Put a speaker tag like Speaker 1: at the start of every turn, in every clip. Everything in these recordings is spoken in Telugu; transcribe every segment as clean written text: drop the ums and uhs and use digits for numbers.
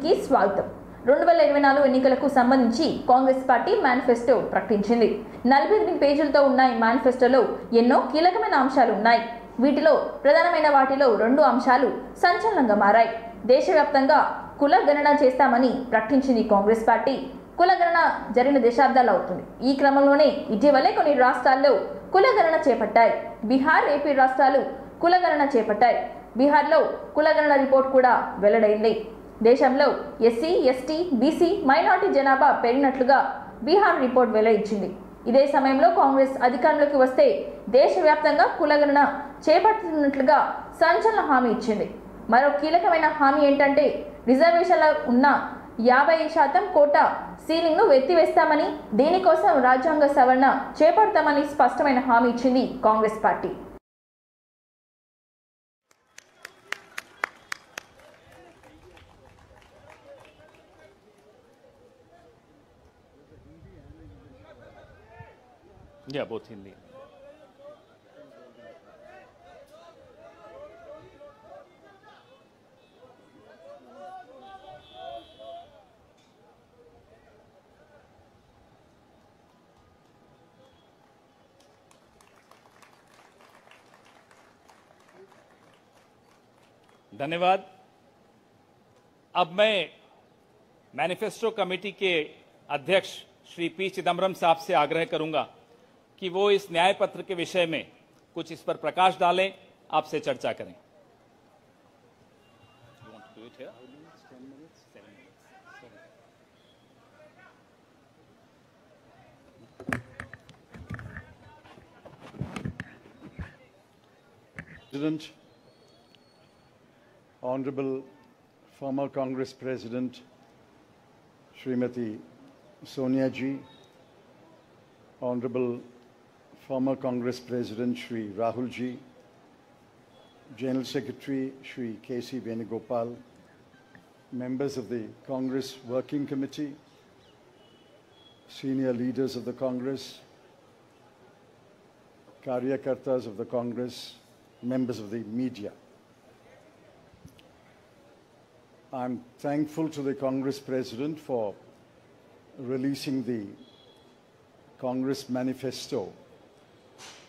Speaker 1: కి స్వాగతం. 2024 ఎన్నికలకు సంబంధించి కాంగ్రెస్ పార్టీ మేనిఫెస్టో ప్రకటించింది. 48 పేజీలతో ఉన్న ఈ మేనిఫెస్టోలో ఎన్నో కీలకమైన అంశాలు ఉన్నాయి. వీటిలో ప్రధానమైన వాటిలో 2 అంశాలు సంచలనంగా మారాయి. దేశవ్యాప్తంగా కుల గణన చేస్తామని ప్రకటించింది కాంగ్రెస్ పార్టీ. కుల గణన జరిగిన దశాబ్దాలు అవుతుంది. ఈ క్రమంలోనే ఇటీవలే కొన్ని రాష్ట్రాల్లో కుల గణన చేపట్టాయి. బీహార్, ఏపీ రాష్ట్రాలు కుల గణన చేపట్టాయి. బీహార్లో కుల గణన రిపోర్ట్ కూడా వెల్లడైంది. దేశంలో ఎస్సీ, ఎస్టీ, బీసీ, మైనారిటీ జనాభా పెరిగినట్లుగా బీహార్ రిపోర్ట్ వెల్లడించింది. ఇదే సమయంలో కాంగ్రెస్ అధికారంలోకి వస్తే దేశవ్యాప్తంగా కులగణన చేపడుతున్నట్లుగా సంచలన హామీ ఇచ్చింది. మరో కీలకమైన హామీ ఏంటంటే రిజర్వేషన్లో ఉన్న 50% కోటా సీలింగ్ను ఎత్తివేస్తామని, దీనికోసం రాజ్యాంగ సవరణ చేపడతామని స్పష్టమైన హామీ ఇచ్చింది Congress party.
Speaker 2: Yeah, both Hindi. धन्यवाद। अब मैं मैनिफेस्टो कमेटी के अध्यक्ष श्री पी चिदम्बरम साहब से आग्रह करूंगा कि वो इस न्याय पत्र के विषय में कुछ इस पर प्रकाश डालें, आपसे चर्चा करें।
Speaker 3: President, Honorable former Congress President Srimati Sonia Ji, Honorable former Congress President Shri Rahul Ji, General Secretary Shri K.C. Venugopal, members of the Congress Working Committee, senior leaders of the Congress, Karyakartas of the Congress, members of the media. I'm thankful to the Congress President for releasing the Congress Manifesto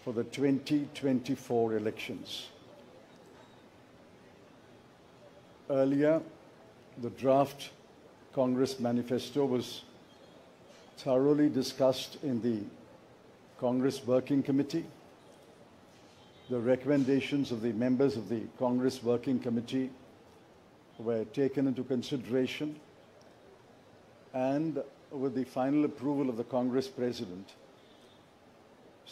Speaker 3: for the 2024 elections. Earlier, the draft Congress Manifesto was thoroughly discussed in the Congress Working Committee. The recommendations of the members of the Congress Working Committee were taken into consideration, and with the final approval of the Congress President,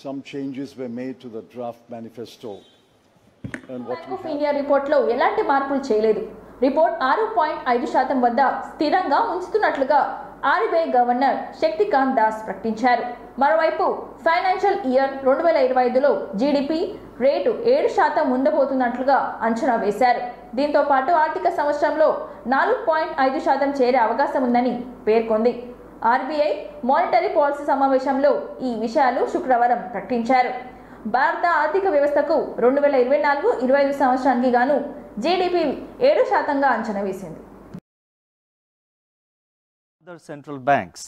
Speaker 3: some changes were made to the draft manifesto. And what
Speaker 1: Bank of India report లో ఎలాంటి మార్పులు చేయలేదు. రిపోర్ట్ 6.5% వద్ద స్థిరంగా ఉంచుతున్నట్లుగా ఆర్బీఐ గవర్నర్ శక్తికాంత్ దాస్ ప్రకటించారు. మరోవైపు ఫైనాన్షియల్ ఇయర్ 2025లో జీడీపీ రేటు 7% ఉండబోతున్నట్లుగా అంచనా వేశారు. దీంతో పాటు ఆర్థిక సంవత్సరంలో 4.5% చేరే అవకాశం ఉందని పేర్కొంది. ఆర్బీఐ మానిటరీ పాలసీ సమావేశంలో ఈ విషయాలు శుక్రవారం ప్రకటించారు. భారత ఆర్థిక వ్యవస్థకు 2024-25 సంవత్సరానికి గాను జీడీపీ 7%గా అంచనా వేసింది.
Speaker 4: Other central banks,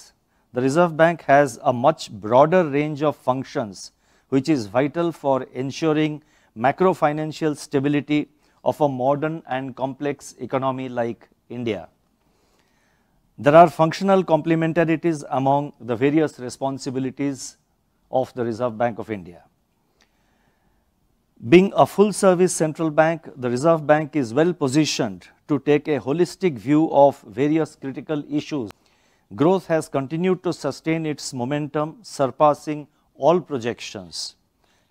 Speaker 4: the Reserve Bank has a much broader range of functions which is vital for ensuring macro-financial stability of a modern and complex economy like India. There are functional complementarities among the various responsibilities of the Reserve Bank of India. Being a full-service central bank, the Reserve Bank is well positioned to take a holistic view of various critical issues. Growth has continued to sustain its momentum, surpassing all projections.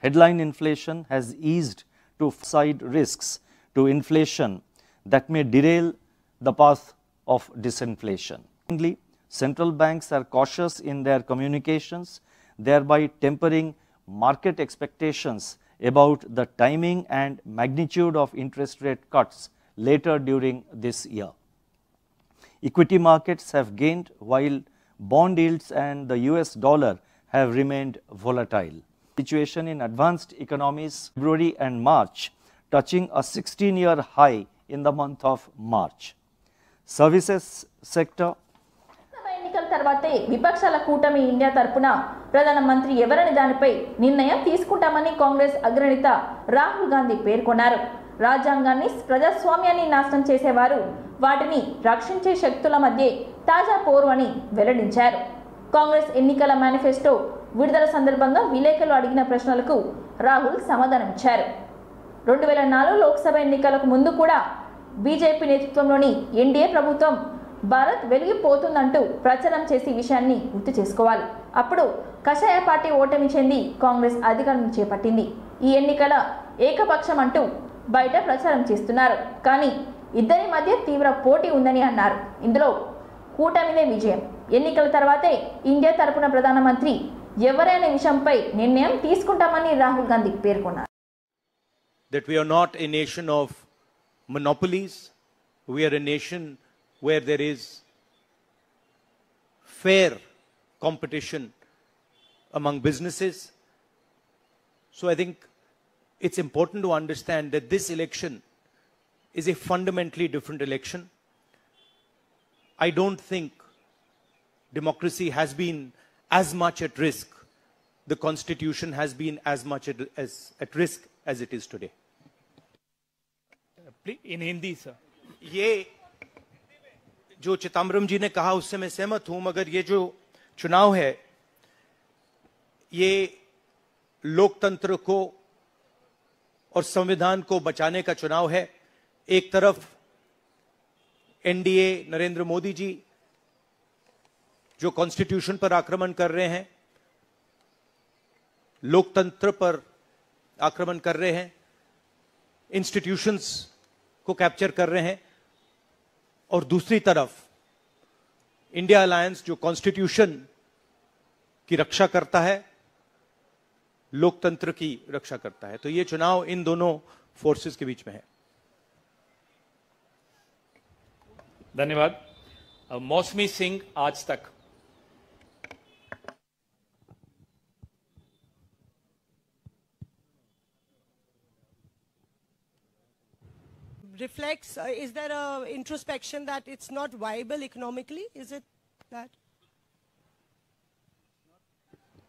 Speaker 4: Headline inflation has eased to side risks to inflation that may derail the path of disinflation. Secondly, central banks are cautious in their communications, thereby tempering market expectations about the timing and magnitude of interest rate cuts later during this year. Equity markets have gained while bond yields and the US dollar have remained volatile. Situation in advanced economies February and March touching a 16-year high in the month of March. services sector.
Speaker 1: ఎన్నికల తర్వాతే విపక్షాల కూటమి ఇండియా తరపున ప్రధానమంత్రి ఎవరని దానిపై నిర్ణయం తీసుకుంటామని కాంగ్రెస్ అగ్రనేత రాహుల్ గాంధీ పేర్కొన్నారు. రాజ్యాంగాన్ని ప్రజాస్వామ్యాన్ని నాశనం చేసేవారు వాటిని రక్షించే శక్తుల మధ్య తాజా పోరు అని వెల్లడించారు. కాంగ్రెస్ ఎన్నికల మేనిఫెస్టో విడుదల సందర్భంగా విలేకరులు అడిగిన ప్రశ్నలకు రాహుల్ సమాధానమిచ్చారు. 2004 లోక్సభ ఎన్నికలకు ముందు కూడా బీజేపీ నేతృత్వంలోని ఎన్డీఏ ప్రభుత్వం భారత్ వెలిగిపోతుందంటూ ప్రచారం చేసి విషయాన్ని గుర్తు చేసుకోవాలి. అప్పుడు కషాయ పార్టీ ఓటమి చెంది కాంగ్రెస్ అధికారం చేపట్టింది. ఈ ఎన్నికల ఏకపక్షం అంటూ బయట ప్రచారం చేస్తున్నారు. కానీ ఇద్దరి మధ్య తీవ్ర పోటీ ఉందని అన్నారు. ఇందులో కూటమిదే విజయం. ఎన్నికల తర్వాతే ఇండియా తరపున ప్రధానమంత్రి ఎవరైనా విషయంపై నిర్ణయం తీసుకుంటామని రాహుల్ గాంధీ పేర్కొన్నారు.
Speaker 5: That we are not a nation of monopolies. We are a nation where there is fair competition among businesses. So I think it's important to understand that this election is a fundamentally different election. I don't think democracy has been as much at risk. The constitution has been as much at risk as it is today.
Speaker 2: In Hindi, sir.
Speaker 5: ये जो चिदम्बरम जी ने कहा उससे मैं सहमत हूं, मगर ये जो चुनाव है ये लोकतंत्र को और संविधान को बचाने का चुनाव है. एक तरफ एनडीए नरेंद्र मोदी जी जो कॉन्स्टिट्यूशन पर आक्रमण कर रहे हैं, लोकतंत्र पर आक्रमण कर रहे हैं, इंस्टीट्यूशंस को कैप्चर कर रहे हैं, और दूसरी तरफ इंडिया अलायंस जो कॉन्स्टिट्यूशन की रक्षा करता है, लोकतंत्र की रक्षा करता है. तो ये चुनाव इन दोनों फोर्सेस के बीच में है.
Speaker 2: धन्यवाद. मौसमी सिंह, आज तक.
Speaker 6: Reflects, is there a introspection that it's not viable economically? Is it that?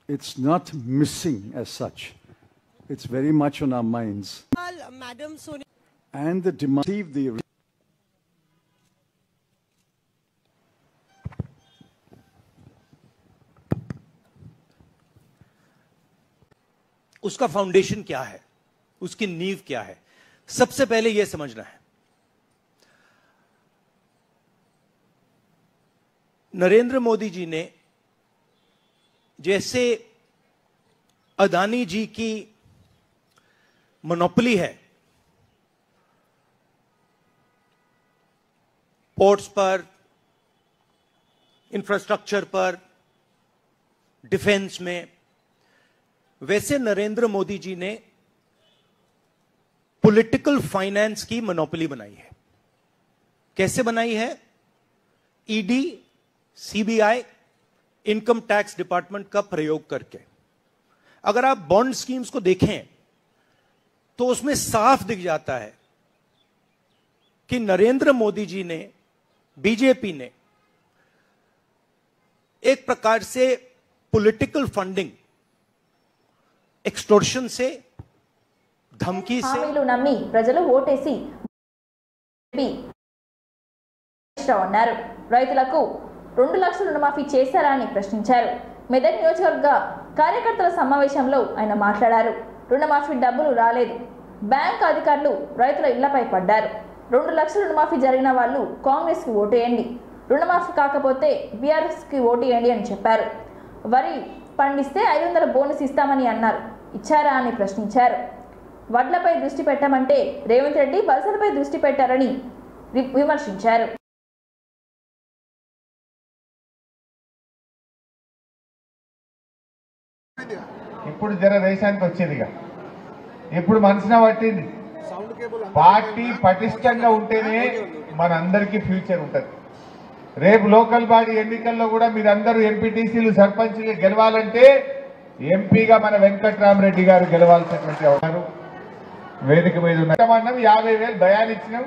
Speaker 3: It's not missing as such. It's very much on our minds.
Speaker 6: Well, Madam Sonia.
Speaker 3: And the demand, the
Speaker 5: उसका फाउंडेशन क्या है, उसकी नींव क्या है, सबसे पहले यह समझना है. नरेंद्र मोदी जी ने जैसे अदानी जी की मोनोपोली है पोर्ट्स पर, इंफ्रास्ट्रक्चर पर, डिफेंस में, वैसे नरेंद्र मोदी जी ने पॉलिटिकल फाइनेंस की मोनोपोली बनाई है. कैसे बनाई है? ED, CBI, income tax department का प्रयोग करके. अगर आप बॉन्ड स्कीम्स को देखें तो उसमें साफ दिख जाता है कि नरेंद्र मोदी जी ने, बीजेपी ने एक प्रकार से पॉलिटिकल फंडिंग, एक्सटोर्शन से, धमकी से
Speaker 1: హామీలు నమ్మి ప్రజలు ఓటేసి అన్నారు. రైతులకు 2 లక్షల రుణమాఫీ చేశారా అని ప్రశ్నించారు. మెదక్ నియోజకవర్గ కార్యకర్తల సమావేశంలో ఆయన మాట్లాడారు. రుణమాఫీ డబ్బులు రాలేదు. బ్యాంక్ అధికారులు రైతుల ఇళ్లపై పడ్డారు. 2 లక్షల రుణమాఫీ జరిగిన వాళ్ళు కాంగ్రెస్ కి ఓటేయండి, రుణమాఫీ కాకపోతే బీఆర్ఎస్ కి ఓటేయండి అని చెప్పారు. వరి పండిస్తే 500 బోనస్ ఇస్తామని అన్నారు. ఇచ్చారా అని ప్రశ్నించారు. వడ్లపై దృష్టి పెట్టమంటే రేవంత్ రెడ్డి బల్సలపై దృష్టి పెట్టారని విమర్శించారు.
Speaker 7: ఇప్పుడు జర దేశానికి వచ్చేదిగా ఇప్పుడు మనసున పట్టింది. పార్టీ పటిష్టంగా ఉంటేనే మనందరికీ ఫ్యూచర్ ఉంటుంది. రేపు లోకల్ బాడీ ఎన్నికల్లో కూడా మీరందరూ ఎంపీటీసీలు, సర్పంచ్లు గెలవాలంటే ఎంపీగా మన వెంకట్రామరెడ్డి గారు గెలవాల్సినటువంటి అవసరం వేదిక మీద ఉన్న 50,000 భయాలు ఇచ్చినాం.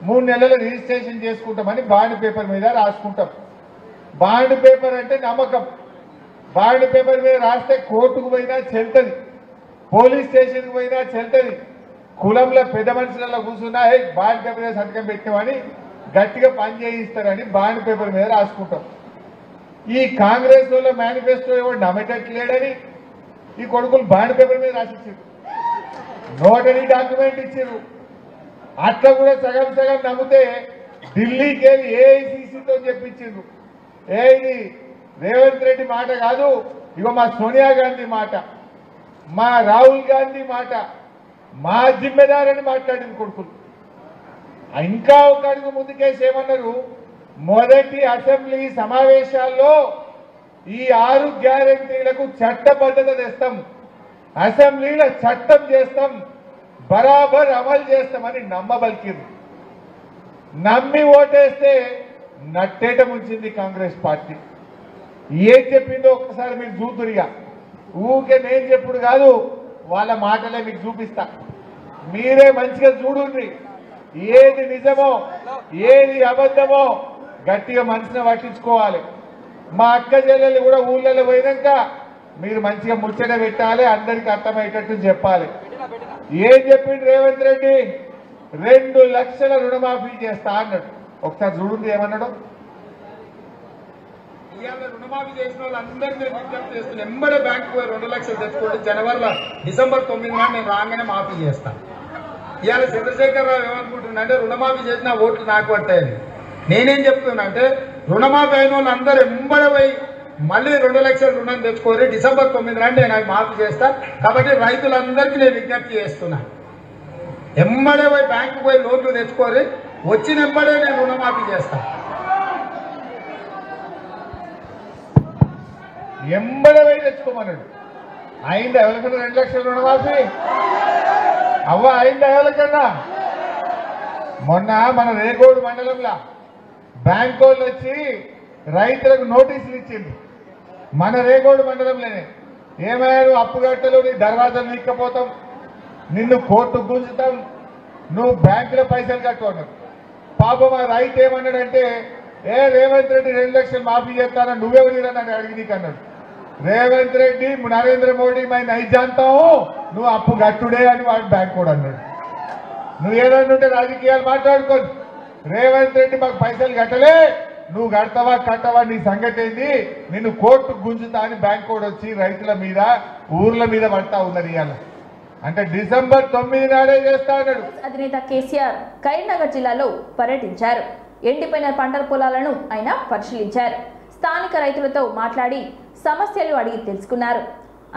Speaker 7: 3 నెలలు రిజిస్ట్రేషన్ చేసుకుంటామని బాండ్ పేపర్ మీద రాసుకుంటాం. బాండ్ పేపర్ అంటే నమ్మకం. బాండ్ పేపర్ మీద రాస్తే కోర్టుకు పోయినా చెల్తుంది, పోలీస్ స్టేషన్కి పోయినా చెల్తుంది. కులంలో పెద్ద మనుషులలో కూర్చున్నా బాండ్ పేపర్ మీద సంతకం పెట్టామని గట్టిగా పని చేయిస్తారని బాండ్ పేపర్ మీద రాసుకుంటాం. ఈ కాంగ్రెస్ వాళ్ళ మేనిఫెస్టో ఎవరు నమ్మేటట్లేడని ఈ కొడుకులు బాండ్ పేపర్ మీద రాసిచ్చారు, నోటరీ డాక్యుమెంట్ ఇచ్చారు. అట్లా కూడా సగం సగం నమ్మితే ఢిల్లీకి వెళ్ళి ఏఐసిసితో చెప్పించారు. ఇది రేవంత్ రెడ్డి మాట కాదు, ఇగో మా సోనియా గాంధీ మాట, మా రాహుల్ గాంధీ మాట, మా జిమ్మెదారని మాట్లాడింది కొడుకులు. ఇంకా ఒక అడుగు ముందుకేసి ఏమన్నారు, మొదటి అసెంబ్లీ సమావేశాల్లో ఈ 6 గ్యారెంటీలకు చట్టబద్ధత తెస్తాం, అసెంబ్లీలో చట్టం చేస్తాం, బరాబర్ అమలు చేస్తామని నమ్మబలికిరు. నమ్మి ఓటేస్తే నట్టేట ముంచింది కాంగ్రెస్ పార్టీ. ఏం చెప్పిందో ఒక్కసారి మీరు చూతురిగా, ఊకే నేను చెప్పుడు కాదు, వాళ్ళ మాటలే మీకు చూపిస్తా, మీరే మంచిగా చూడుండ్రి. ఏది నిజమో ఏది అబద్ధమో గట్టిగా మనసును పట్టించుకోవాలి. మా అక్క చెల్లెలు కూడా ఊళ్ళలో పోయినాక మీరు మంచిగా ముచ్చట పెట్టాలి, అందరికి అర్థమయ్యేటట్టు చెప్పాలి. ఏం చెప్పిండు రేవంత్ రెడ్డి, 2 లక్షల రుణమాఫీ చేస్తా అన్నాడు. ఒకసారి చూడండి ఏమన్నాడు.
Speaker 8: ఇవాళ రుణమాఫీ చేసిన వాళ్ళందరినీ నేను విజ్ఞప్తి చేస్తున్నాను, ఎంబడే బ్యాంకు 2 లక్షలు తెచ్చుకోండి, డిసెంబర్ 9 నాడు నేను రాగానే మాఫీ చేస్తాను. ఇవాళ చంద్రశేఖరరావు ఏమనుకుంటున్నా అంటే రుణమాఫీ చేసిన ఓట్లు నాకు పట్టాయని. నేనేం చెప్తున్నా అంటే రుణమాఫీ అయిన వాళ్ళు అందరూ ఎంబడే పోయి మళ్ళీ 2 లక్షల రుణం తెచ్చుకోరి, డిసెంబర్ 9 నాడు నేను అవి మాఫీ చేస్తా. కాబట్టి రైతులందరికీ నేను విజ్ఞప్తి చేస్తున్నా, ఎంబడే పోయి బ్యాంకు పోయి లోన్లు తెచ్చుకోరి, వచ్చిన ఎంబడే నేను రుణమాఫీ చేస్తా.
Speaker 7: ఎంబడే పోయి తెచ్చుకోమన్నాడు. అయింది ఎవరికన్నా 2 లక్షల రుణమాఫీ? అవ్వ అయింది ఎవరికన్నా? మొన్న మన రేగోడు మండలంలో బ్యాంకు వాళ్ళు వచ్చి రైతులకు నోటీసులు ఇచ్చింది. మన రేగోడు మండలంలోనే ఏమయ్యారు, అప్పు కట్టలు, నీ దర్వాజాలు నీక్కపోతాం, నిన్ను కోర్టుకు గుంజుతాం, నువ్వు బ్యాంకులో పైసలు కట్టుకున్నావు. పాపం ఆ రైతు ఏమన్నాడంటే, రేవంత్ రెడ్డి 2 లక్షలు మాఫీ చేస్తానా, నువ్వెవరిరా నన్ను అడిగి నీకు అన్నాడు. రేవంత్ రెడ్డి నరేంద్ర మోడీ మై నై జాంతావు, నువ్వు అప్పు కట్టుడే అని వాడు బ్యాంక్ కూడా అన్నాడు. నువ్వు ఏదన్నుంటే రాజకీయాలు మాట్లాడుకోదు. రేవంత్ రెడ్డి మాకు పైసలు కట్టలే, నువ్వు కడతావా కట్టవా నీ సంగతి ఏంది, నిన్ను కోర్టుకు గుంజుతా అని బ్యాంక్ కూడా వచ్చి రైతుల మీద ఊర్ల మీద పడతా ఉన్నది. ఇవాళ అంటే డిసెంబర్ 9 నాడే చేస్తా అన్నాడు.
Speaker 1: అధినేత కేసీఆర్ కరీంనగర్ జిల్లాలో పర్యటించారు. ఎండిపోయిన పంటల పొలాలను ఆయన పరిశీలించారు. స్థానిక రైతులతో మాట్లాడి సమస్యలు అడిగి తెలుసుకున్నారు.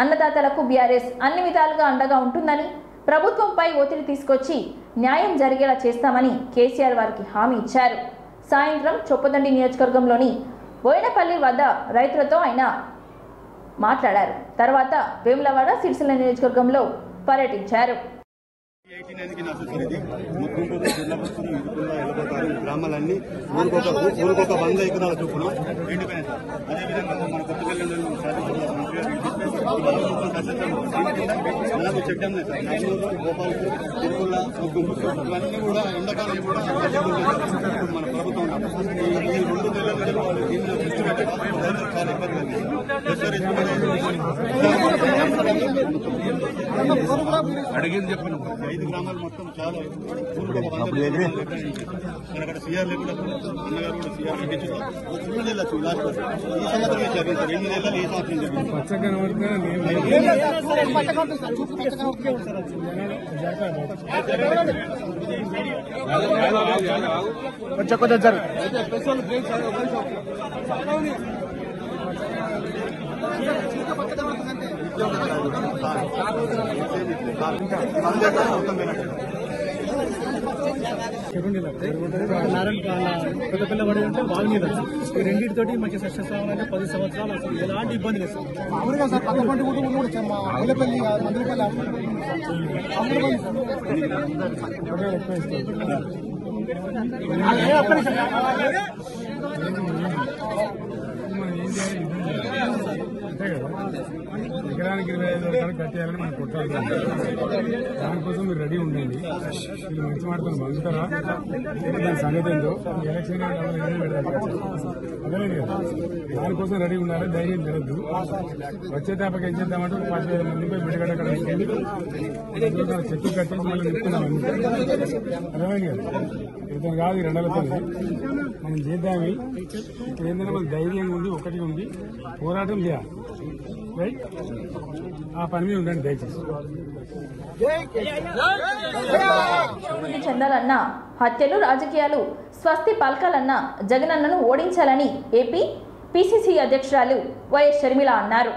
Speaker 1: అన్నదాతలకు బీఆర్ఎస్ అన్ని విధాలుగా అండగా ఉంటుందని, ప్రభుత్వంపై ఒత్తిడి తీసుకొచ్చి న్యాయం జరిగేలా చేస్తామని కేసీఆర్ వారికి హామీ ఇచ్చారు. సాయంత్రం చొప్పదండి నియోజకవర్గంలోని బోయినపల్లి వద్ద రైతులతో ఆయన మాట్లాడారు. తర్వాత వేములవాడ సిరిసిల్ల నియోజకవర్గంలో పర్యటించారు.
Speaker 9: గ్రామాలన్నీ ఊరికొక 100 ఎకరాల చొప్పున ఎండిపోయినాయి సార్. అదేవిధంగా మన కొత్తపల్లి నాకు చెడ్డం లేదు సార్. నాగూరు, గోపాల్పూర్, తిరుమల, ఇవన్నీ కూడా ఎండాకాలం కూడా మన ప్రభుత్వం ఈ 2 నెలలు దీనిలో దృష్టి పెట్టడం చాలా ఇబ్బంది కలిగింది. అడిగింది చెప్పిన 5 గ్రామాలు మొత్తం చాలా అక్కడ సీఆర్ కూడా అన్నగారు కూడా సీఆర్ ఇచ్చారు. 2 నెలలు లాస్ట్ ఈ సంవత్సరం జరిగింది సార్. 8 నెలలు ఈ సంవత్సరం జరిగింది. కొంచెం సార్
Speaker 10: కొత్తపల్లి పడి ఉంటే వాళ్ళ మీద ఈ రెండింటితోటి మంచి సక్సెస్ అవ్వాలంటే 10 సంవత్సరాలు అసలు ఎలాంటి ఇబ్బంది లేదు సార్. మామూలుగా సార్ పక్క పంట కూడా మల్లెపల్లి మందులపల్లి
Speaker 11: అంతే కదా, ఎకరానికి 25,000 రూపాయలు కట్టేయాలని మనం కొట్టాలి. దానికోసం మీరు రెడీ ఉండండి. మీరు మంచి మాటలు పంపుతారా దాని సంగతి ఏందో ఎలక్షన్ అదే కదా, దానికోసం రెడీ ఉండాలి. ధైర్యం జరగద్దు. వచ్చే తప్పక ఏం చేద్దామంటే 10,000 మందిపై బిడ్డగడ్డ అక్కడ చెట్టు కట్టేసి మళ్ళీ నిలుపుతున్నాం. అర్థమైంది కదా, ఇతను కాదు ఈ 200లతో మనం చేద్దామి. ఇప్పుడు ఏంటంటే మన ధైర్యంగా ఉండి ఒకటి ఉండి పోరాటం చేయాలి. రైట్, ఆ పని మీద ఉండండి దయచేసి.
Speaker 1: అభివృద్ధి చెందాలన్న హత్యలు రాజకీయాలు స్వస్తి పలకాలన్న జగనన్నను ఓడించాలని ఏపీ పిసిసి అధ్యక్షురాలు వైఎస్ షర్మిల అన్నారు.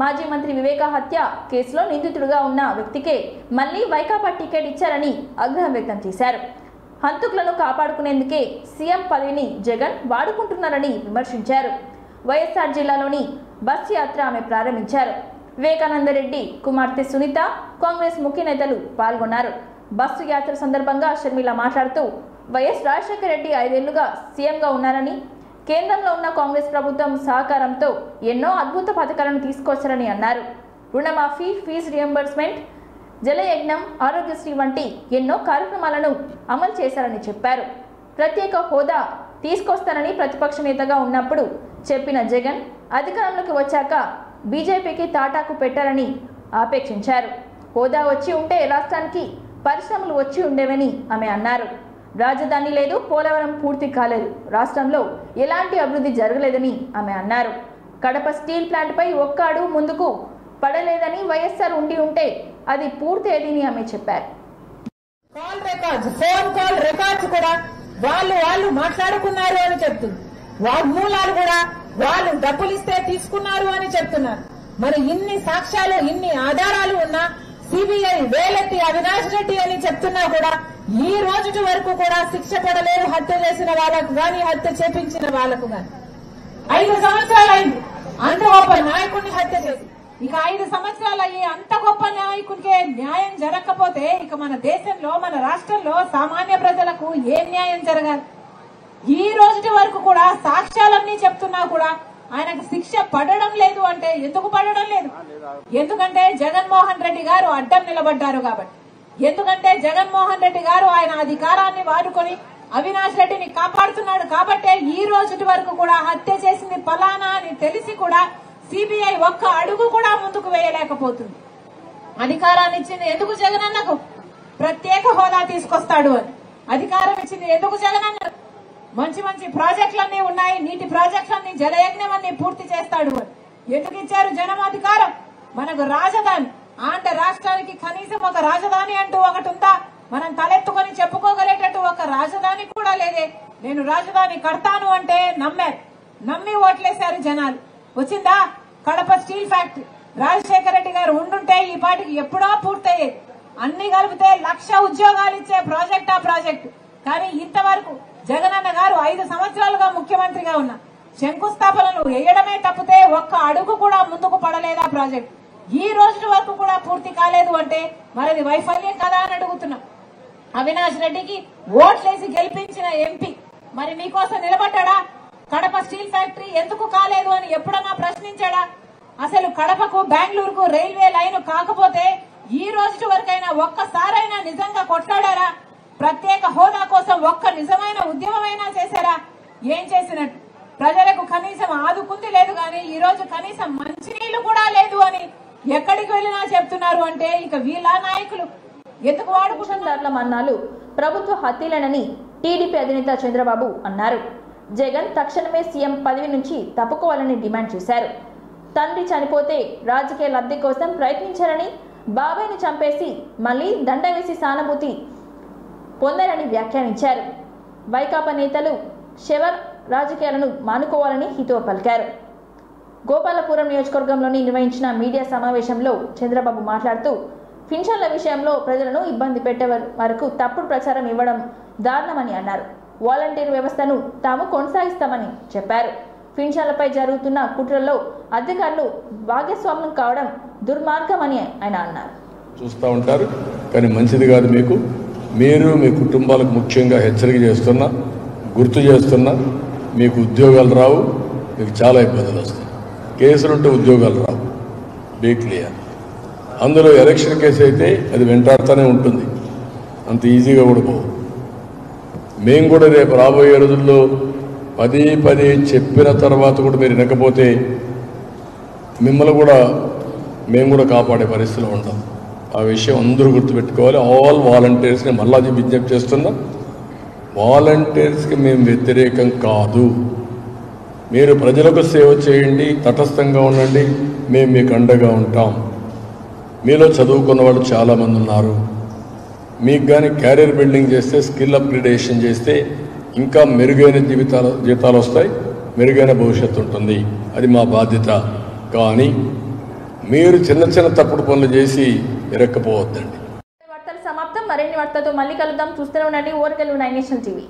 Speaker 1: మాజీ మంత్రి వివేక హత్య కేసులో నిందితుడిగా ఉన్న వ్యక్తికే మళ్లీ వైకాపా టికెట్ ఇచ్చారని ఆగ్రహం వ్యక్తం చేశారు. హంతకులను కాపాడుకునేందుకే సీఎం పదవిని జగన్ వాడుకుంటున్నారని విమర్శించారు. వైఎస్ఆర్ జిల్లాలోని బస్ యాత్ర ఆమె ప్రారంభించారు. వివేకానందరెడ్డి కుమార్తె సునీత, కాంగ్రెస్ ముఖ్య నేతలు పాల్గొన్నారు. బస్సు యాత్ర సందర్భంగా షర్మిల మాట్లాడుతూ వైఎస్ రాజశేఖర రెడ్డి 5 ఏళ్లుగా సీఎంగా ఉన్నారని, కేంద్రంలో ఉన్న కాంగ్రెస్ ప్రభుత్వం సహకారంతో ఎన్నో అద్భుత పథకాలను తీసుకొచ్చారని అన్నారు. రుణమాఫీ, ఫీజు రియంబర్స్మెంట్, జలయజ్ఞం, ఆరోగ్యశ్రీ వంటి ఎన్నో కార్యక్రమాలను అమలు చేశారని చెప్పారు. ప్రత్యేక హోదా తీసుకొస్తానని ప్రతిపక్ష నేతగా ఉన్నప్పుడు చెప్పిన జగన్ అధికారంలోకి వచ్చాక బీజేపీకి తాటాకు పెట్టారని ఆపేక్షించారు. హోదా వచ్చి ఉంటే రాష్ట్రానికి పరిశ్రమలు వచ్చి ఉండేవని ఆమె అన్నారు. రాజధాని లేదు, పోలవరం పూర్తి కాలేదు, రాష్ట్రంలో ఎలాంటి అభివృద్ధి జరగలేదని ఆమె అన్నారు. కడప స్టీల్ ప్లాంట్పై ఒక్క అడుగు ముందుకు పడలేదని, వైఎస్ఆర్ ఉండి ఉంటే అది పూర్తయ్యేదని ఆమె చెప్పారు.
Speaker 12: Call records, phone call records కూడా వాళ్ళు మాట్లాడుకున్నారు అని చెప్తుంది. మూలాలు కూడా వాళ్ళు డబ్బులు ఇస్తే తీసుకున్నారు అని చెప్తున్నారు. మరి ఇన్ని సాక్ష్యాలు, ఇన్ని ఆధారాలు ఉన్నా సిబిఐ వేలెత్తి అవినాష్ రెడ్డి అని చెప్తున్నా కూడా ఈ రోజు వరకు కూడా శిక్ష పడలేదు. హత్య చేసిన వాళ్ళకు గాని, హత్య చేపించిన వాళ్ళకు గాని. 5 సంవత్సరాలు అయింది అంత గొప్ప నాయకుడిని హత్య చేసి. ఇక 5 సంవత్సరాలు అయ్యి అంత గొప్ప నాయకుడికే న్యాయం జరగకపోతే ఇక మన దేశంలో, మన రాష్ట్రంలో సామాన్య ప్రజలకు ఏం న్యాయం జరగాలి? ఈ రోజు వరకు కూడా సాక్ష్యాలన్నీ చెప్తున్నా కూడా ఆయనకు శిక్ష పడడం లేదు. అంటే ఎందుకు పడడం లేదు? ఎందుకంటే జగన్మోహన్ రెడ్డి గారు అడ్డం నిలబడ్డారు కాబట్టి. ఎందుకంటే జగన్మోహన్ రెడ్డి గారు ఆయన అధికారాన్ని వాడుకొని అవినాష్ రెడ్డిని కాపాడుతున్నాడు కాబట్టే ఈ రోజు వరకు కూడా హత్య చేసింది ఫలానా అని తెలిసి కూడా సిబిఐ ఒక్క అడుగు కూడా ముందుకు వేయలేకపోతుంది. అధికారాన్ని ఇచ్చింది ఎందుకు జగనన్నకు? ప్రత్యేక హోదా తీసుకొస్తాడు అని. అధికారం ఇచ్చింది ఎందుకు జగనన్న? మంచి మంచి ప్రాజెక్టులన్నీ ఉన్నాయి, నీటి ప్రాజెక్టులన్నీ, జలయజ్ఞం అన్ని పూర్తి చేస్తాడు అని. ఎందుకు ఇచ్చారు జనం అధికారం? మనకు రాజధాని, ఆంధ్ర రాష్ట్రానికి కనీసం ఒక రాజధాని అంటూ ఒకటి ఉందా? మనం తలెత్తుకొని చెప్పుకోగలేటట్టు ఒక రాజధాని కూడా లేదే. నేను రాజధాని కడతాను అంటే నమ్మి ఓట్లేశారు జనాలు. వచ్చిందా? కడప స్టీల్ ఫ్యాక్టరీ రాజశేఖర రెడ్డి గారు ఉండుంటే ఈ పాటికి ఎప్పుడో పూర్తయ్యేది. అన్ని కలిపితే 1,00,000 ఉద్యోగాలు ఇచ్చే ప్రాజెక్ట్ ఆ ప్రాజెక్టు. కానీ ఇంతవరకు జగనన్న గారు 5 సంవత్సరాలుగా ముఖ్యమంత్రిగా ఉన్నా శంకుస్థాపనలు వేయడమే తప్పితే ఒక్క అడుగు కూడా ముందుకు పడలేదా ప్రాజెక్టు. ఈ రోజు వరకు కూడా పూర్తి కాలేదు అంటే మరిది వైఫల్యం కదా అని అడుగుతున్నాం. అవినాష్ రెడ్డికి ఓట్లేసి గెలిపించిన ఎంపీ మరి మీకోసం నిలబడ్డా? కడప స్టీల్ ఫ్యాక్టరీ ఎందుకు కాలేదు అని ఎప్పుడన్నా ప్రశ్నించాడా? అసలు కడపకు, బెంగళూరుకు రైల్వే లైన్ కాకపోతే ఈ రోజు వరకైనా ఒక్కసారైనా నిజంగా కొట్లాడారా? ప్రత్యేక హోదా కోసం ఒక్క నిజమైన ఉద్యమమైనా చేశారా? ఏం చేసినట్టు? ప్రజలకు కనీసం ఆదుకుంది లేదు కానీ ఈ రోజు కనీసం మంచినీళ్లు కూడా లేదు అని ఎక్కడికి వెళ్ళినా చెప్తున్నారు. అంటే ఇక వీళ్ళ నాయకులు ఎందుకు
Speaker 1: వాడుకుంటున్నారన్న మన్నాలు ప్రభుత్వ హత్యలేనని టీడీపీ అధినేత చంద్రబాబు అన్నారు. జగన్ తక్షణమే సీఎం పదవి నుంచి తప్పుకోవాలని డిమాండ్ చేశారు. తండ్రి చనిపోతే రాజకీయ లబ్ధి కోసం ప్రయత్నించారని, బాబాయ్ని చంపేసి మళ్లీ దండ వేసి సానుభూతి పొందారని వ్యాఖ్యానించారు. వైకాపా నేతలు శవర్ రాజకీయాలను మానుకోవాలని హితవు పలికారు. గోపాలపురం నియోజకవర్గంలోని నిర్వహించిన మీడియా సమావేశంలో చంద్రబాబు మాట్లాడుతూ పింఛన్ల విషయంలో ప్రజలను ఇబ్బంది పెట్టే వరకు తప్పుడు ప్రచారం ఇవ్వడం దారుణమని అన్నారు. వాలంటీర్ వ్యవస్థను తాము కొనసాగిస్తామని చెప్పారు. పింఛన్లపై జరుగుతున్న కుట్రల్లో అధికారులు భాగస్వామ్యం కావడం దుర్మార్గమని ఆయన అన్నారు.
Speaker 13: చూస్తూ ఉంటారు కానీ మంచిది కాదు. మీరు మీ కుటుంబాలకు ముఖ్యంగా హెచ్చరిక చేస్తున్నా, గుర్తు చేస్తున్నా, మీకు ఉద్యోగాలు రావు, మీకు చాలా ఇబ్బందులు వస్తాయి. కేసులుంటే ఉద్యోగాలు రావు. Be clear. అందులో ఎలక్షన్ కేసు అయితే అది వెంటాడుతూనే ఉంటుంది, అంత ఈజీగా కూడా పోవు. మేము కూడా రేపు రాబోయే రోజుల్లో పదే చెప్పిన తర్వాత కూడా మీరు వినకపోతే మిమ్మల్ని కూడా మేము కూడా కాపాడే పరిస్థితిలో ఉంటాం. ఆ విషయం అందరూ గుర్తుపెట్టుకోవాలి. ఆల్ వాలంటీర్స్ని మళ్ళా విజ్ఞప్తి చేస్తున్నా, వాలంటీర్స్కి మేము వ్యతిరేకం కాదు. మీరు ప్రజలకు సేవ చేయండి, తటస్థంగా ఉండండి, మేము మీకు అండగా ఉంటాం. మీలో చదువుకున్న వాళ్ళు చాలామంది ఉన్నారు. మీకు కానీ క్యారియర్ బిల్డింగ్ చేస్తే, స్కిల్ అప్గ్రేడేషన్ చేస్తే ఇంకా మెరుగైన జీతాలు వస్తాయి, మెరుగైన భవిష్యత్తు ఉంటుంది. అది మా బాధ్యత. కానీ మీరు చిన్న తప్పుడు పనులు చేసి ఇరక్కపోవద్దండి.
Speaker 1: వార్తలు సమాప్తం. మరిన్ని వార్తలతో మళ్ళీ కలుద్దాం. చూస్తూనే ఉండండి ఓర్గల్ 9 నేషనల్ టీవీ.